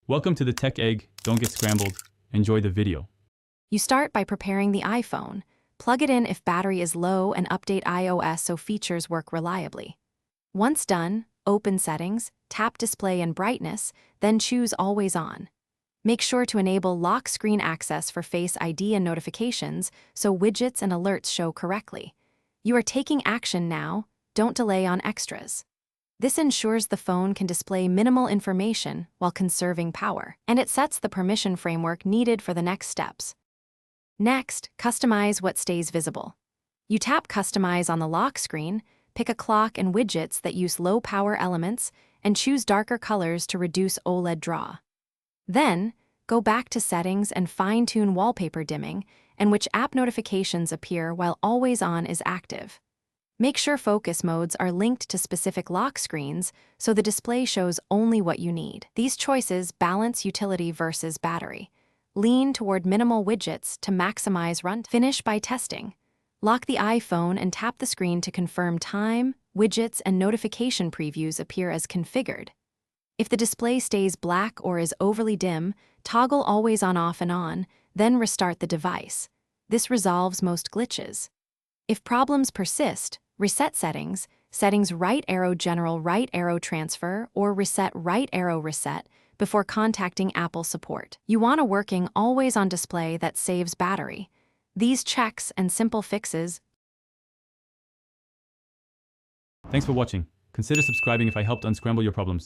Welcome to the Tech Egg. Don't get scrambled. Enjoy the video. You start by preparing the iPhone. Plug it in if battery is low and update iOS so features work reliably. Once done, open Settings, tap Display and Brightness, then choose Always On. Make sure to enable lock screen access for Face ID and notifications so widgets and alerts show correctly. You are taking action now, don't delay on extras. This ensures the phone can display minimal information while conserving power, and it sets the permission framework needed for the next steps. Next, customize what stays visible. You tap Customize on the lock screen, pick a clock and widgets that use low-power elements, and choose darker colors to reduce OLED draw. Then, go back to Settings and fine-tune wallpaper dimming and which app notifications appear while Always On is active. Make sure focus modes are linked to specific lock screens so the display shows only what you need. These choices balance utility versus battery. Lean toward minimal widgets to maximize runtime. Finish by testing. Lock the iPhone and tap the screen to confirm time, widgets, and notification previews appear as configured. If the display stays black or is overly dim, toggle Always On off and on, then restart the device. This resolves most glitches. If problems persist, reset Settings, Settings right arrow General right arrow Transfer, or Reset right arrow Reset before contacting Apple support. You want a working Always On display that saves battery. These checks and simple fixes. Thanks for watching. Consider subscribing if I helped unscramble your problems.